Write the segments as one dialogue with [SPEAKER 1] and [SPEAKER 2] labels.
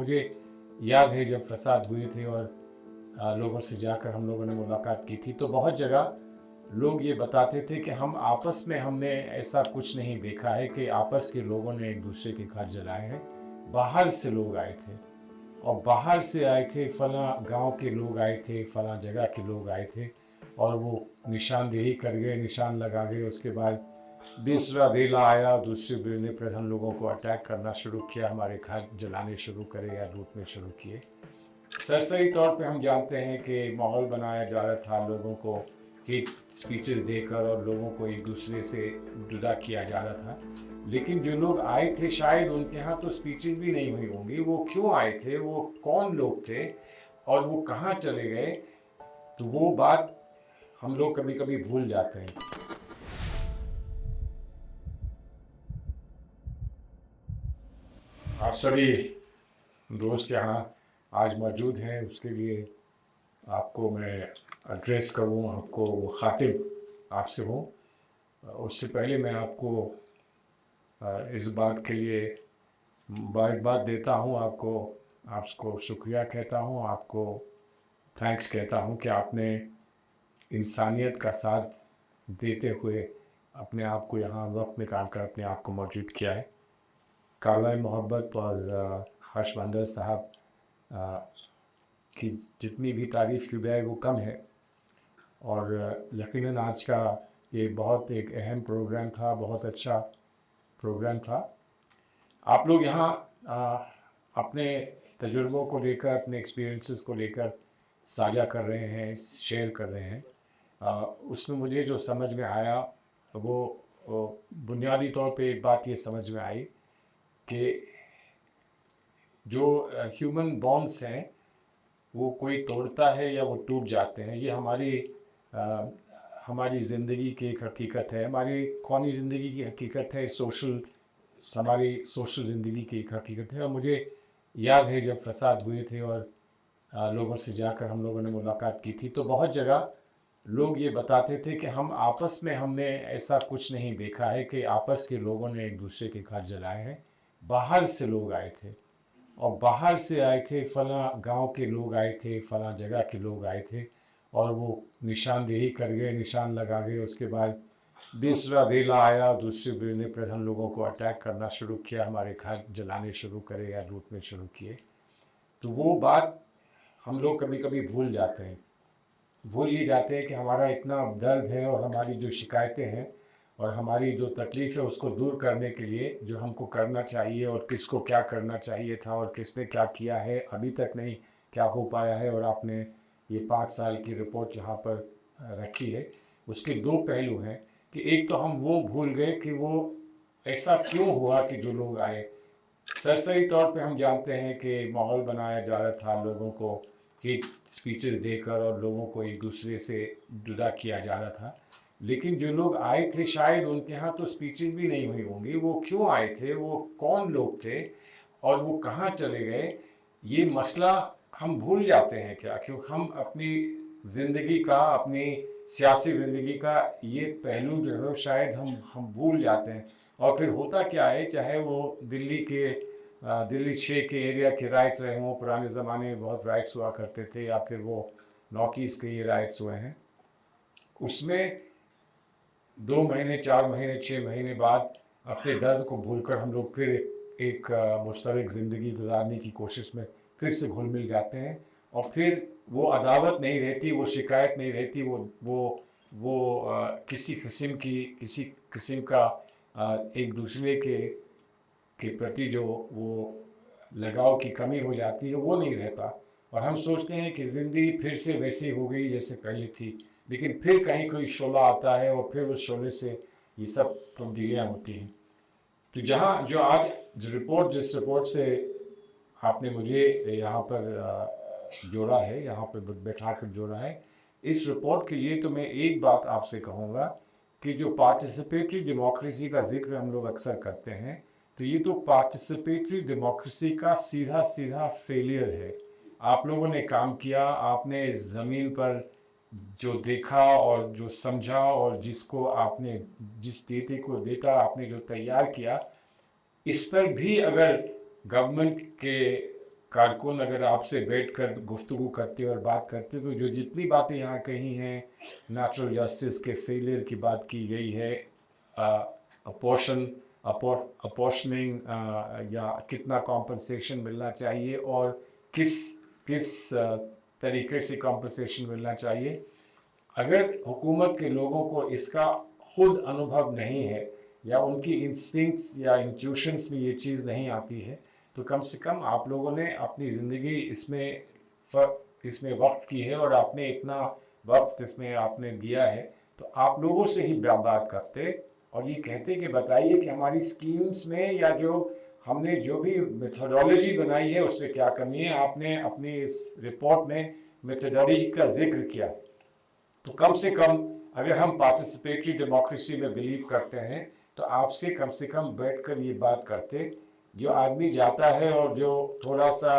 [SPEAKER 1] मुझे याद है जब फसाद हुए थे और लोगों से जाकर हम लोगों ने मुलाकात की थी, तो बहुत जगह लोग ये बताते थे कि हम आपस में हमने ऐसा कुछ नहीं देखा है कि आपस के लोगों ने एक दूसरे के घर जलाए हैं। बाहर से लोग आए थे और बाहर से आए थे, फला गांव के लोग आए थे, फला जगह के लोग आए थे और वो निशानदेही कर गए, निशान लगा गए। उसके बाद दूसरा बेला आया, दूसरे बेले पर हम लोगों को अटैक करना शुरू किया, हमारे घर जलाने शुरू करे या लूटने शुरू किए। सरसरी तौर पे हम जानते हैं कि माहौल बनाया जा रहा था लोगों को हेट स्पीचेस देकर और लोगों को एक दूसरे से जुदा किया जा रहा था। लेकिन जो लोग आए थे शायद उनके यहाँ तो स्पीचेस भी नहीं हुई होंगी। वो क्यों आए थे, वो कौन लोग थे और वो कहाँ चले गए, तो वो बात हम लोग कभी कभी भूल जाते हैं। आप सभी दोस्त यहाँ आज मौजूद हैं, उसके लिए आपको मैं एड्रेस करूँ, आपको वो खातिब आपसे हूँ। उससे पहले मैं आपको इस बात के लिए मुबारकबाद देता हूँ, आपको शुक्रिया कहता हूँ, आपको थैंक्स कहता हूँ कि आपने इंसानियत का साथ देते हुए अपने आप को यहाँ वक्त निकाल कर अपने आप को मौजूद किया है। कारवाई मोहब्बत और हर्षमंदर साहब की जितनी भी तारीफ़ की जाए वो कम है और यकीनन आज का ये बहुत एक अहम प्रोग्राम था, बहुत अच्छा प्रोग्राम था। आप लोग यहाँ अपने तजुर्बों को लेकर, अपने एक्सपीरियंसेस को लेकर साझा कर रहे हैं, शेयर कर रहे हैं। उसमें मुझे जो समझ में आया वो बुनियादी तौर पे एक बात ये समझ में आई कि जो ह्यूमन बॉन्ड्स हैं वो कोई तोड़ता है या वो टूट जाते हैं, ये हमारी ज़िंदगी की एक हकीकत है, हमारी कौमी ज़िंदगी की हकीकत है, हमारी सोशल ज़िंदगी की एक हकीकत है। और मुझे याद है जब फसाद हुए थे और लोगों से जाकर हम लोगों ने मुलाकात की थी, तो बहुत जगह लोग ये बताते थे कि हम आपस में हमने ऐसा कुछ नहीं देखा है कि आपस के लोगों ने एक दूसरे के घर जलाए हैं। बाहर से लोग आए थे और बाहर से आए थे, फला गांव के लोग आए थे, फला जगह के लोग आए थे और वो निशानदेही कर गए, निशान लगा गए। उसके बाद दूसरा बेला आया, दूसरे बेले पर हम लोगों को अटैक करना शुरू किया, हमारे घर जलाने शुरू करे या लूटने शुरू किए। तो वो बात हम लोग कभी कभी भूल ही जाते हैं कि हमारा इतना दर्द है और हमारी जो शिकायतें हैं और हमारी जो तकलीफ़ है उसको दूर करने के लिए जो हमको करना चाहिए और किसको क्या करना चाहिए था और किसने क्या किया है, अभी तक नहीं क्या हो पाया है। और आपने ये 5 साल की रिपोर्ट यहाँ पर रखी है। उसके दो पहलू हैं कि एक तो हम वो भूल गए कि वो ऐसा क्यों हुआ कि जो लोग आए। सरसरी तौर पे हम जानते हैं कि माहौल बनाया जा रहा था लोगों को हेट स्पीचेस देकर और लोगों को एक दूसरे से जुदा किया जा रहा था। लेकिन जो लोग आए थे शायद उनके यहाँ तो स्पीचेस भी नहीं हुई होंगी। वो क्यों आए थे, वो कौन लोग थे और वो कहाँ चले गए, ये मसला हम भूल जाते हैं क्या, क्योंकि हम अपनी ज़िंदगी का, अपनी सियासी ज़िंदगी का ये पहलू जो है शायद हम भूल जाते हैं। और फिर होता क्या है, चाहे वो दिल्ली 6 के एरिया के राइट्स रहे हों, पुराने ज़माने में बहुत राइट्स हुआ करते थे, या फिर वो नॉर्थ के ये राइट्स हुए हैं, उसमें 2 महीने, 4 महीने, 6 महीने बाद अपने दर्द को भूलकर हम लोग फिर एक मुश्तरक ज़िंदगी गुजारने की कोशिश में फिर से घुल मिल जाते हैं। और फिर वो अदावत नहीं रहती, वो शिकायत नहीं रहती, किसी किस्म का एक दूसरे के प्रति जो वो लगाव की कमी हो जाती है वो नहीं रहता। और हम सोचते हैं कि ज़िंदगी फिर से वैसी हो गई जैसे पहले थी, लेकिन फिर कहीं कोई शोला आता है और फिर उस शोले से ये सब तब्दीलियाँ होती हैं। तो जिस रिपोर्ट से आपने मुझे यहाँ पर जोड़ा है, यहाँ पर बैठा कर जोड़ा है, इस रिपोर्ट के लिए तो मैं एक बात आपसे कहूँगा कि जो पार्टिसिपेटरी डेमोक्रेसी का जिक्र हम लोग अक्सर करते हैं, तो ये तो पार्टिसिपेटरी डेमोक्रेसी का सीधा सीधा फेलियर है। आप लोगों ने काम किया, आपने ज़मीन पर जो देखा और जो समझा और जिस डेटे को डेटा आपने जो तैयार किया, इस पर भी अगर गवर्नमेंट के कारकुन अगर आपसे बैठकर गुफ्तगू करते और बात करते तो जो जितनी बातें यहाँ कही हैं, नेचुरल जस्टिस के फेलियर की बात की गई है, अपोर्शनिंग या कितना कॉम्पनसेशन मिलना चाहिए और किस किस तरीके से कॉम्पनसेशन मिलना चाहिए, अगर हुकूमत के लोगों को इसका खुद अनुभव नहीं है या उनकी इंस्टिंक्ट्स या इंट्यूशंस में ये चीज़ नहीं आती है, तो कम से कम आप लोगों ने अपनी ज़िंदगी इसमें वक्त की है और आपने इतना वक्त इसमें आपने दिया है, तो आप लोगों से ही बात करते और ये कहते कि बताइए कि हमारी स्कीम्स में या जो हमने जो भी मेथोडोलॉजी बनाई है उसमें क्या कमी है। आपने अपनी इस रिपोर्ट में मेथोडोलॉजी का जिक्र किया, तो कम से कम अगर हम पार्टिसिपेटरी डेमोक्रेसी में बिलीव करते हैं तो आपसे कम से कम बैठकर ये बात करते। जो आदमी जाता है और जो थोड़ा सा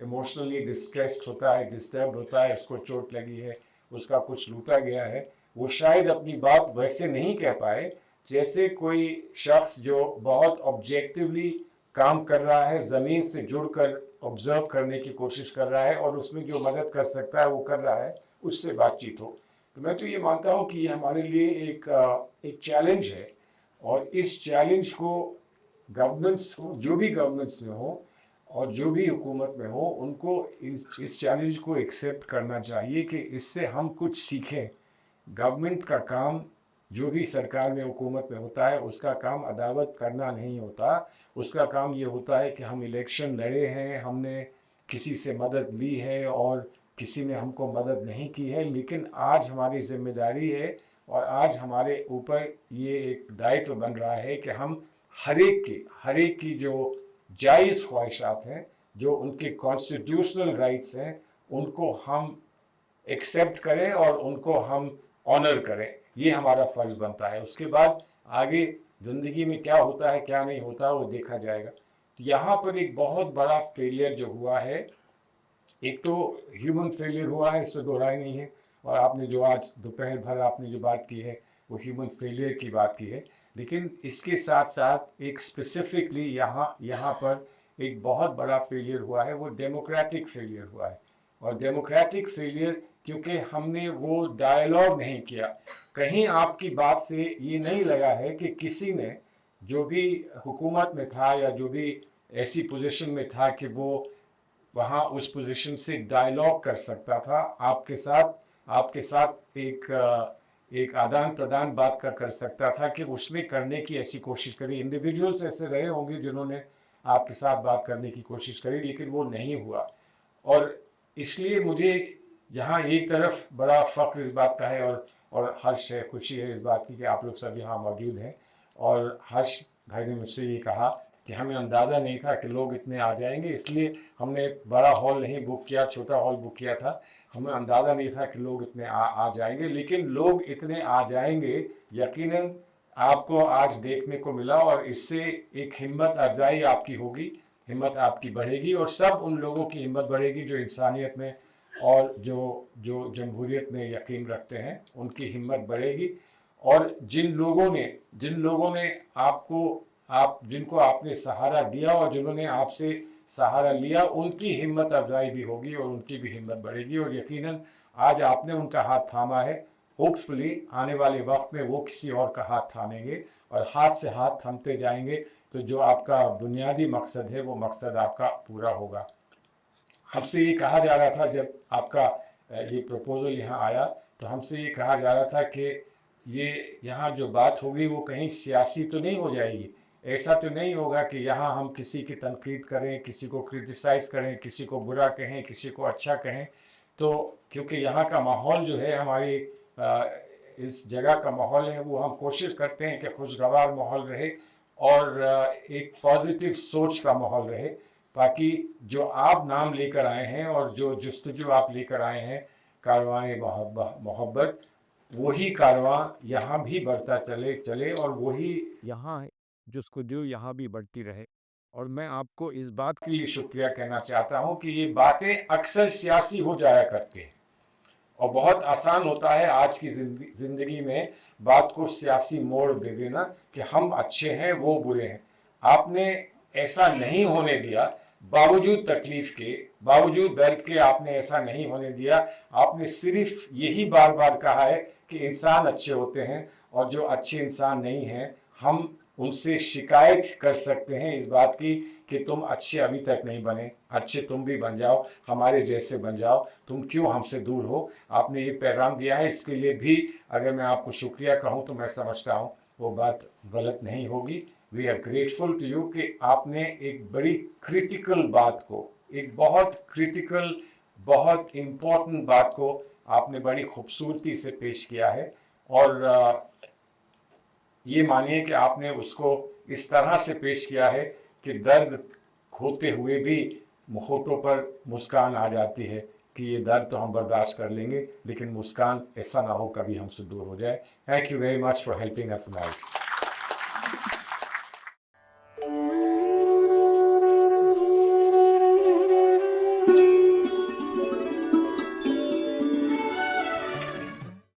[SPEAKER 1] इमोशनली डिस्ट्रेस्ड होता है, डिस्टर्ब होता है, उसको चोट लगी है, उसका कुछ लूटा गया है, वो शायद अपनी बात वैसे नहीं कह पाए जैसे कोई शख्स जो बहुत ऑब्जेक्टिवली काम कर रहा है, ज़मीन से जुड़कर ऑब्जर्व करने की कोशिश कर रहा है और उसमें जो मदद कर सकता है वो कर रहा है, उससे बातचीत हो। तो मैं तो ये मानता हूँ कि ये हमारे लिए एक चैलेंज है और इस चैलेंज को गवर्नेंस को, जो भी गवर्नेंस में हो और जो भी हुकूमत में हो, उनको इस चैलेंज को एक्सेप्ट करना चाहिए कि इससे हम कुछ सीखें। गवर्नमेंट का काम, जो भी सरकार में हुकूमत में होता है, उसका काम अदावत करना नहीं होता। उसका काम ये होता है कि हम इलेक्शन लड़े हैं, हमने किसी से मदद ली है और किसी ने हमको मदद नहीं की है, लेकिन आज हमारी जिम्मेदारी है और आज हमारे ऊपर ये एक दायित्व बन रहा है कि हम हर एक की जो जायज़ ख्वाहिशात हैं, जो उनके कॉन्स्टिट्यूशनल राइट्स हैं, उनको हम एक्सेप्ट करें और उनको हम ऑनर करें। ये हमारा फ़र्ज़ बनता है। उसके बाद आगे ज़िंदगी में क्या होता है क्या नहीं होता वो देखा जाएगा। यहाँ पर एक बहुत बड़ा फेलियर जो हुआ है, एक तो ह्यूमन फेलियर हुआ है, इसमें दो राय नहीं है, और आपने जो आज दोपहर भर आपने जो बात की है वो ह्यूमन फेलियर की बात की है, लेकिन इसके साथ साथ एक स्पेसिफिकली यहाँ पर एक बहुत बड़ा फेलियर हुआ है, वो डेमोक्रेटिक फेलियर हुआ है। और डेमोक्रेटिक फेलियर क्योंकि हमने वो डायलॉग नहीं किया। कहीं आपकी बात से ये नहीं लगा है कि किसी ने, जो भी हुकूमत में था या जो भी ऐसी पोजीशन में था कि वो वहाँ उस पोजीशन से डायलॉग कर सकता था, आपके साथ एक आदान प्रदान बात कर सकता था, कि उसने करने की ऐसी कोशिश करी। इंडिविजुअल्स ऐसे रहे होंगे जिन्होंने आपके साथ बात करने की कोशिश करी, लेकिन वो नहीं हुआ। और इसलिए मुझे यहाँ एक तरफ बड़ा फ़ख्र इस बात का है और हर्ष है, खुशी है इस बात की कि आप लोग सब यहाँ मौजूद हैं। और हर्ष भाई ने मुझसे ये कहा कि हमें अंदाज़ा नहीं था कि लोग इतने आ जाएंगे, इसलिए हमने बड़ा हॉल नहीं बुक किया, छोटा हॉल बुक किया था। हमें अंदाज़ा नहीं था कि लोग इतने आ जाएंगे, लेकिन लोग इतने आ जाएंगे यकीनन आपको आज देखने को मिला, और इससे एक हिम्मत अफजाई आपकी होगी, हिम्मत आपकी बढ़ेगी, और सब उन लोगों की हिम्मत बढ़ेगी जो इंसानियत में और जो जमहूरियत में यकीन रखते हैं, उनकी हिम्मत बढ़ेगी। और जिन लोगों ने जिनको आपने सहारा दिया और जिन्होंने आपसे सहारा लिया, उनकी हिम्मत अफजाई भी होगी और उनकी भी हिम्मत बढ़ेगी। और यकीनन आज आपने उनका हाथ थामा है, होपफुली आने वाले वक्त में वो किसी और का हाथ थामेंगे और हाथ से हाथ थमते जाएंगे, तो जो आपका बुनियादी मकसद है वो मकसद आपका पूरा होगा। हमसे ये कहा जा रहा था, जब आपका ये प्रपोज़ल यहाँ आया तो हमसे ये कहा जा रहा था कि ये यहाँ जो बात होगी वो कहीं सियासी तो नहीं हो जाएगी। ऐसा तो नहीं होगा कि यहाँ हम किसी की तनकीद करें, किसी को क्रिटिसाइज़ करें, किसी को बुरा कहें, किसी को अच्छा कहें। तो क्योंकि यहाँ का माहौल जो है, हमारी इस जगह का माहौल है, वो हम कोशिश करते हैं कि खुशगवार माहौल रहे और एक पॉजिटिव सोच का माहौल रहे, ताकि जो आप नाम लेकर आए हैं और जो जुस्तजू आप लेकर आए हैं, कारवां मोहब्बत, वही कारवां यहाँ भी बढ़ता चले और वही यहाँ जुस्तजू यहाँ भी बढ़ती रहे। और मैं आपको इस बात के लिए शुक्रिया कहना चाहता हूँ कि ये बातें अक्सर सियासी हो जाया करती हैं और बहुत आसान होता है आज की ज़िंदगी में बात को सियासी मोड़ दे देना कि हम अच्छे हैं वो बुरे हैं। आपने ऐसा नहीं होने दिया, बावजूद तकलीफ के, बावजूद दर्द के आपने ऐसा नहीं होने दिया। आपने सिर्फ यही बार बार कहा है कि इंसान अच्छे होते हैं और जो अच्छे इंसान नहीं हैं हम उनसे शिकायत कर सकते हैं इस बात की कि तुम अच्छे अभी तक नहीं बने, अच्छे तुम भी बन जाओ, हमारे जैसे बन जाओ, तुम क्यों हमसे दूर हो। आपने ये पैगाम दिया है, इसके लिए भी अगर मैं आपको शुक्रिया कहूँ तो मैं समझता हूँ वो बात गलत नहीं होगी। We are grateful to you कि आपने एक बड़ी क्रिटिकल बात को, एक बहुत क्रिटिकल, बहुत इम्पोर्टेंट बात को आपने बड़ी खूबसूरती से पेश किया है। और ये मानिए कि आपने उसको इस तरह से पेश किया है कि दर्द होते हुए भी होठों पर मुस्कान आ जाती है कि ये दर्द तो हम बर्दाश्त कर लेंगे, लेकिन मुस्कान ऐसा ना हो कभी हमसे दूर हो जाए। Thank you very much for helping us now.